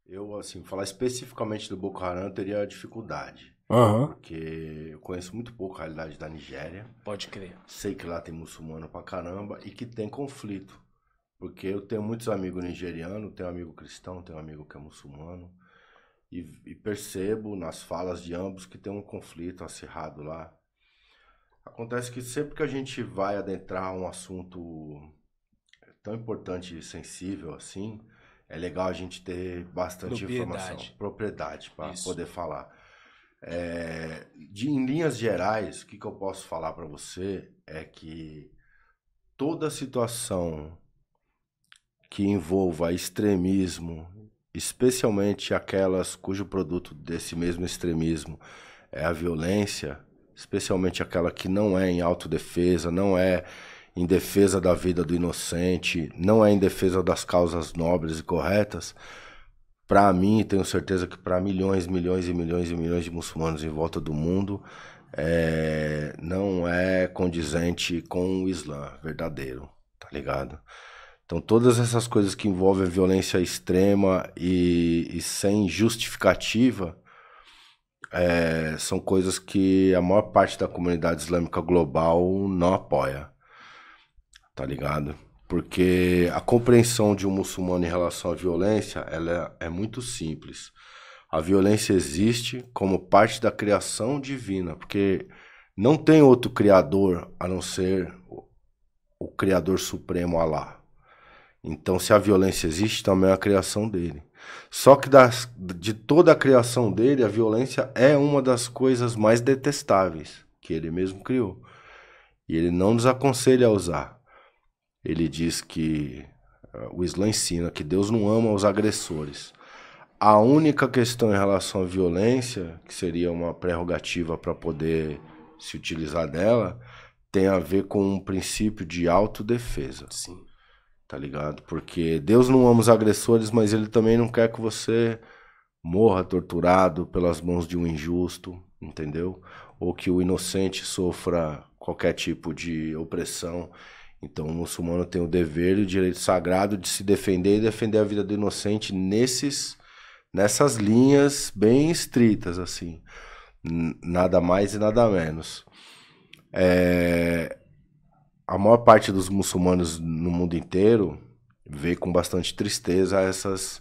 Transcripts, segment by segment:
Eu, assim, falar especificamente do Boko Haram eu teria dificuldade. Porque eu conheço muito pouco a realidade da Nigéria. Pode crer. Sei que lá tem muçulmano pra caramba e que tem conflito. Porque eu tenho muitos amigos nigerianos, tenho amigo cristão, tenho amigo que é muçulmano. E percebo nas falas de ambos que tem um conflito acirrado lá. Acontece que sempre que a gente vai adentrar um assunto tão importante e sensível assim, é legal a gente ter bastante informação, propriedade para poder falar. Em linhas gerais, o que eu posso falar para você é que toda situação que envolva extremismo, especialmente aquelas cujo produto desse mesmo extremismo é a violência, especialmente aquela que não é em autodefesa, não é em defesa da vida do inocente, não é em defesa das causas nobres e corretas, para mim, tenho certeza que para milhões, milhões e milhões e milhões de muçulmanos em volta do mundo, não é condizente com o Islã verdadeiro, tá ligado? Então todas essas coisas que envolvem violência extrema e sem justificativa são coisas que a maior parte da comunidade islâmica global não apoia, tá ligado? Porque a compreensão de um muçulmano em relação à violência, ela é muito simples. A violência existe como parte da criação divina, porque não tem outro criador a não ser o Criador Supremo, Alá. Então, se a violência existe, também é a criação dele. Só que de toda a criação dele, a violência é uma das coisas mais detestáveis que ele mesmo criou. E ele não nos aconselha a usar. Ele diz que o Islã ensina que Deus não ama os agressores. A única questão em relação à violência, que seria uma prerrogativa para poder se utilizar dela, tem a ver com um princípio de autodefesa. Sim. Tá ligado? Porque Deus não ama os agressores, mas ele também não quer que você morra torturado pelas mãos de um injusto, entendeu? Ou que o inocente sofra qualquer tipo de opressão. Então o muçulmano tem o dever e o direito sagrado de se defender e defender a vida do inocente nessas linhas bem estritas, assim. Nada mais e nada menos. A maior parte dos muçulmanos no mundo inteiro vê com bastante tristeza essas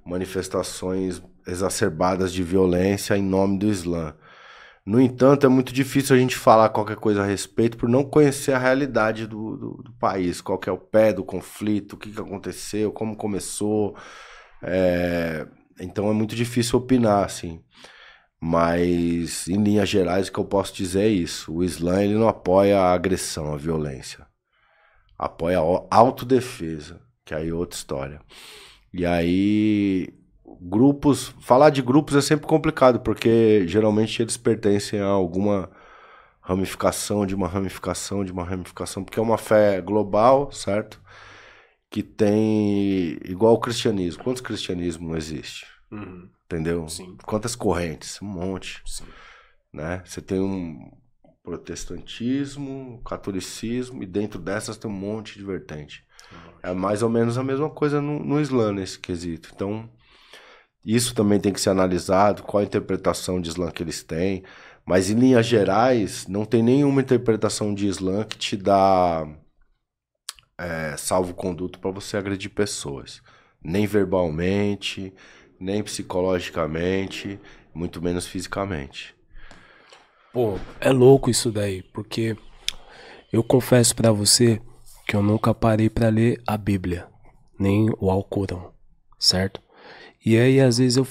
manifestações exacerbadas de violência em nome do Islã. No entanto, é muito difícil a gente falar qualquer coisa a respeito por não conhecer a realidade do país, qual que é o pé do conflito, o que aconteceu, como começou. Então é muito difícil opinar, assim. Mas, em linhas gerais, o que eu posso dizer é isso. O Islã ele não apoia a agressão, a violência. Apoia a autodefesa, que aí é outra história. E aí, falar de grupos é sempre complicado, porque geralmente eles pertencem a alguma ramificação, de uma ramificação, de uma ramificação, porque é uma fé global, certo? Que tem, igual o cristianismo. Quantos cristianismos existe? Entendeu? Sim. Quantas correntes? Um monte. Sim. Né? Você tem um protestantismo, um catolicismo, e dentro dessas tem um monte de vertente. É mais ou menos a mesma coisa no Islã, nesse quesito. Então, isso também tem que ser analisado, qual a interpretação de Islã que eles têm. Mas, em linhas gerais, não tem nenhuma interpretação de Islã que te dá salvo-conduto para você agredir pessoas. Nem verbalmente, nem psicologicamente, muito menos fisicamente. Pô, é louco isso daí, porque eu confesso pra você que eu nunca parei pra ler a Bíblia, nem o Alcorão, certo? E aí, às vezes, eu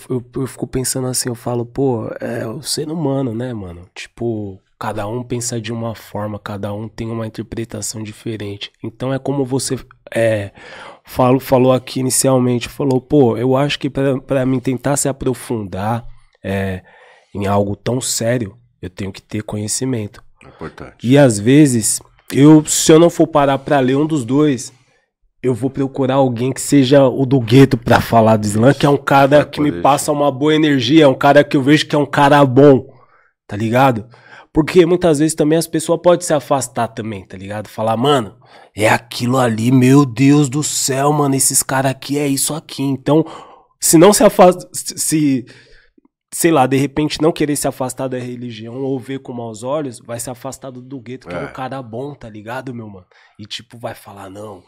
fico pensando assim, eu falo, pô, é o ser humano, né, mano? Tipo, cada um pensa de uma forma, cada um tem uma interpretação diferente. Então é como você falou aqui inicialmente, falou, pô, eu acho que pra mim tentar se aprofundar em algo tão sério, eu tenho que ter conhecimento. Importante. E às vezes, se eu não for parar pra ler um dos dois, eu vou procurar alguém que seja o do gueto pra falar do Islã, que é um cara que me passa uma boa energia, é um cara que eu vejo que é um cara bom, tá ligado? Porque muitas vezes também as pessoas podem se afastar também, tá ligado? Falar, mano, é aquilo ali, meu Deus do céu, mano, esses caras aqui é isso aqui. Então, Se não se afasta, se, sei lá, de repente não querer se afastar da religião ou ver com maus olhos, vai se afastar do gueto, que é um cara bom, tá ligado, meu mano? E tipo, vai falar, não,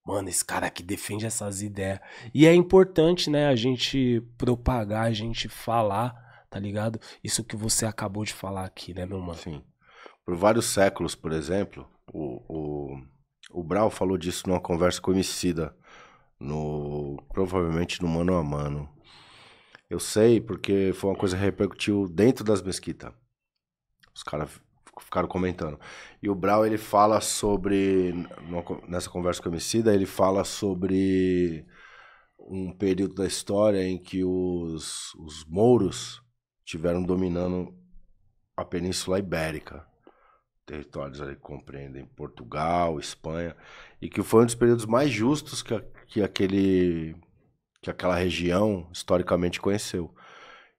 mano, esse cara aqui defende essas ideias. E é importante, né, a gente propagar, a gente falar, tá ligado? Isso que você acabou de falar aqui, né, meu mano? Sim. Por vários séculos, por exemplo, o Brau falou disso numa conversa com o Emicida, provavelmente no Mano a Mano. Eu sei porque foi uma coisa que repercutiu dentro das mesquitas. Os caras ficaram comentando. E o Brau, ele fala sobre, nessa conversa com o Emicida, ele fala sobre um período da história em que os mouros tiveram dominando a Península Ibérica. Territórios ali que compreendem Portugal, Espanha, e que foi um dos períodos mais justos que aquela região historicamente conheceu.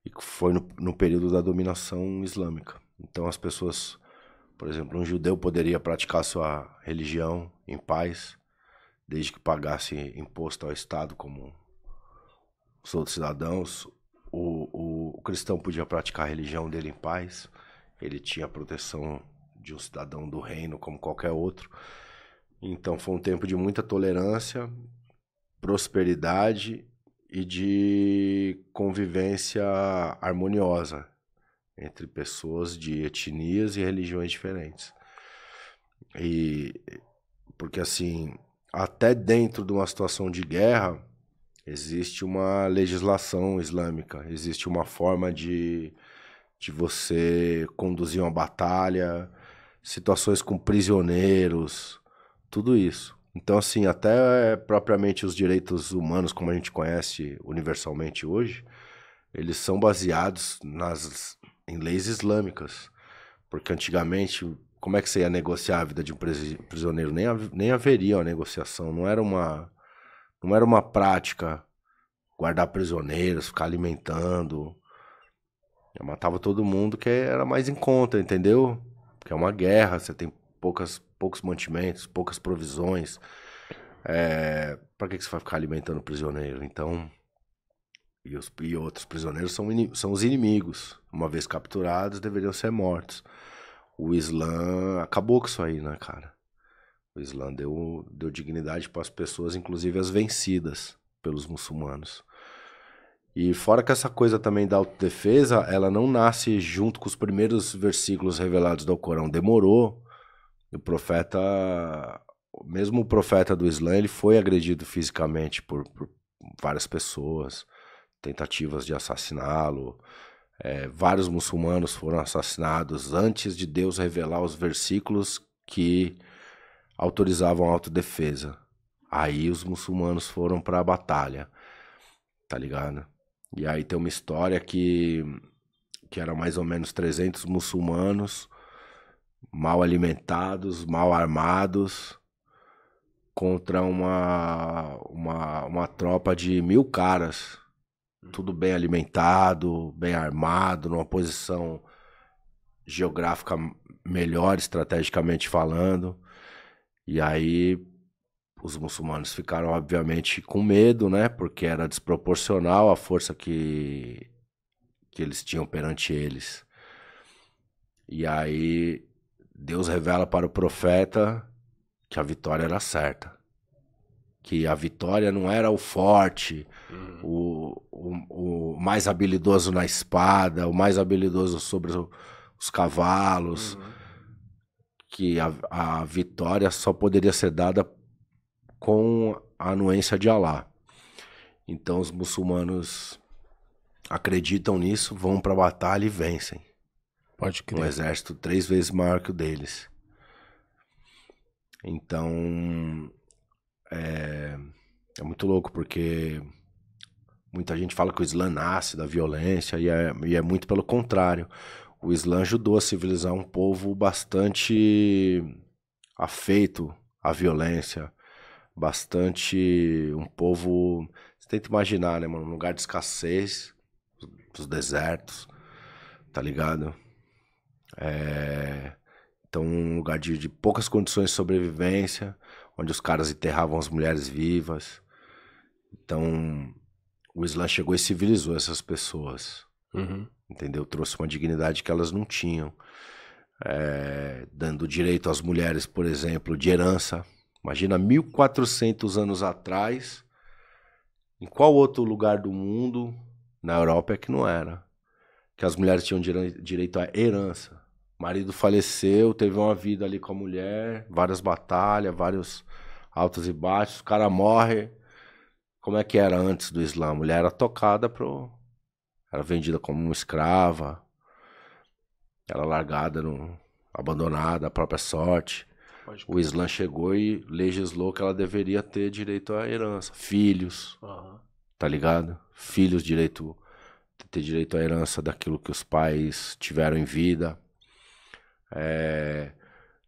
E que foi no período da dominação islâmica. Então as pessoas, por exemplo, um judeu poderia praticar sua religião em paz, desde que pagasse imposto ao Estado como os outros cidadãos. O cristão podia praticar a religião dele em paz, ele tinha a proteção de um cidadão do reino como qualquer outro. Então foi um tempo de muita tolerância, prosperidade e de convivência harmoniosa entre pessoas de etnias e religiões diferentes. E porque assim, até dentro de uma situação de guerra, existe uma legislação islâmica, existe uma forma de você conduzir uma batalha, situações com prisioneiros, tudo isso. Então, assim, até propriamente os direitos humanos, como a gente conhece universalmente hoje, eles são baseados em leis islâmicas. Porque antigamente, como é que você ia negociar a vida de um prisioneiro? Nem haveria uma negociação, não era uma prática guardar prisioneiros, ficar alimentando. Eu matava todo mundo que era mais em conta, entendeu? Que é uma guerra, você tem poucos mantimentos, poucas provisões. Pra que você vai ficar alimentando o prisioneiro? Então, e outros prisioneiros são os inimigos. Uma vez capturados, deveriam ser mortos. O Islã acabou com isso aí, né, cara? O Islã deu dignidade para as pessoas, inclusive as vencidas pelos muçulmanos. E fora que essa coisa também da autodefesa, ela não nasce junto com os primeiros versículos revelados do Alcorão. Demorou. O profeta, mesmo o profeta do Islã, ele foi agredido fisicamente por várias pessoas, tentativas de assassiná-lo. Vários muçulmanos foram assassinados antes de Deus revelar os versículos que autorizavam a autodefesa. Aí os muçulmanos foram para a batalha, tá ligado? E aí tem uma história que era mais ou menos 300 muçulmanos mal alimentados, mal armados, contra uma tropa de 1000 caras, tudo bem alimentado, bem armado, numa posição geográfica melhor, estrategicamente falando. E aí os muçulmanos ficaram, obviamente, com medo, né? Porque era desproporcional a força que eles tinham perante eles. E aí Deus revela para o profeta que a vitória era certa. Que a vitória não era o forte, o mais habilidoso na espada, o mais habilidoso sobre os cavalos. Que a vitória só poderia ser dada com a anuência de Alá. Então os muçulmanos acreditam nisso, vão para a batalha e vencem. Pode crer. Um exército 3 vezes maior que o deles. Então é muito louco, porque muita gente fala que o Islã nasce da violência, e é muito pelo contrário. O Islã ajudou a civilizar um povo bastante afeito à violência, bastante um povo, você tenta imaginar, né, mano, um lugar de escassez, dos desertos, tá ligado? Então um lugar de poucas condições de sobrevivência, onde os caras enterravam as mulheres vivas. Então o Islã chegou e civilizou essas pessoas. Uhum. Entendeu? Trouxe uma dignidade que elas não tinham. Dando direito às mulheres, por exemplo, de herança. Imagina 1400 anos atrás, em qual outro lugar do mundo, na Europa é que não era, que as mulheres tinham direito à herança. O marido faleceu, teve uma vida ali com a mulher, várias batalhas, vários altos e baixos, o cara morre. Como é que era antes do Islã? A mulher era tocada era vendida como uma escrava, era largada, abandonada à própria sorte. O Islã chegou e legislou que ela deveria ter direito à herança. Filhos, tá ligado? Filhos, ter direito à herança daquilo que os pais tiveram em vida.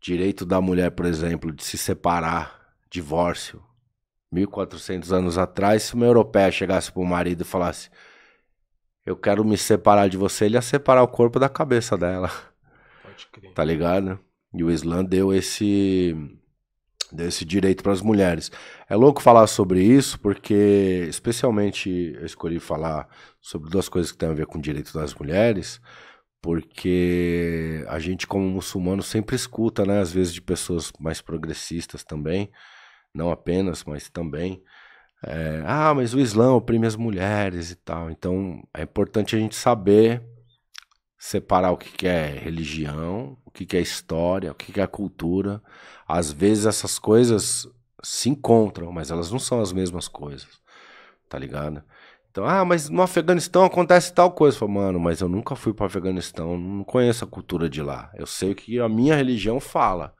Direito da mulher, por exemplo, de se separar, divórcio. 1400 anos atrás, se uma europeia chegasse pro marido e falasse: eu quero me separar de você, ele ia separar o corpo da cabeça dela. Pode crer. Tá ligado? E o Islã deu esse direito para as mulheres. É louco falar sobre isso, porque especialmente eu escolhi falar sobre duas coisas que têm a ver com o direito das mulheres, porque a gente como muçulmano sempre escuta, né, às vezes de pessoas mais progressistas também, não apenas, mas também, mas o Islã oprime as mulheres e tal. Então é importante a gente saber separar o que é religião, o que é história, o que é cultura. Às vezes essas coisas se encontram, mas elas não são as mesmas coisas, tá ligado? Então, mas no Afeganistão acontece tal coisa. Eu falo, mano, mas eu nunca fui pro Afeganistão, não conheço a cultura de lá. Eu sei o que a minha religião fala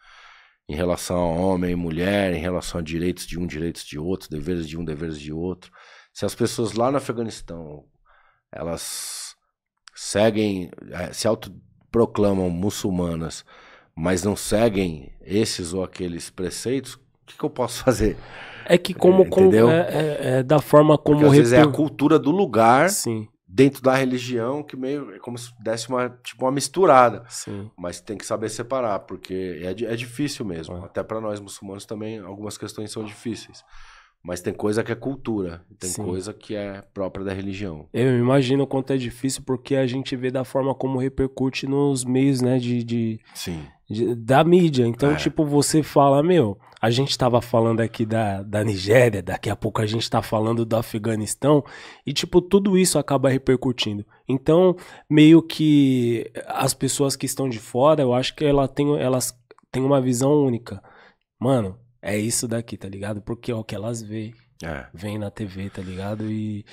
em relação a homem e mulher, em relação a direitos de um, direitos de outro, deveres de um, deveres de outro. Se as pessoas lá no Afeganistão, elas seguem, se autoproclamam muçulmanas, mas não seguem esses ou aqueles preceitos, o que eu posso fazer? É que entendeu? Da forma como... Porque às vezes é a cultura do lugar, sim, dentro da religião, que meio é como se desse uma misturada. Sim. Mas tem que saber separar, porque é difícil mesmo. Até para nós muçulmanos também algumas questões são difíceis. Mas tem coisa que é cultura, tem Sim. coisa que é própria da religião. Eu imagino o quanto é difícil, porque a gente vê da forma como repercute nos meios, né, Sim. Da mídia. Então, tipo, você fala, a gente tava falando aqui da Nigéria, daqui a pouco a gente tá falando do Afeganistão, e, tipo, tudo isso acaba repercutindo. Então, meio que as pessoas que estão de fora, eu acho que elas têm uma visão única. Mano, é isso daqui, tá ligado? Porque é o que elas veem. Vem na TV, tá ligado? E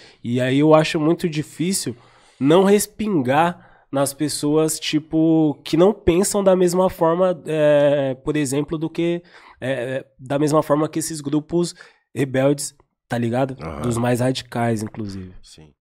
aí eu acho muito difícil não respingar nas pessoas, tipo, que não pensam da mesma forma, por exemplo, da mesma forma que esses grupos rebeldes, tá ligado? Dos mais radicais, inclusive. Sim.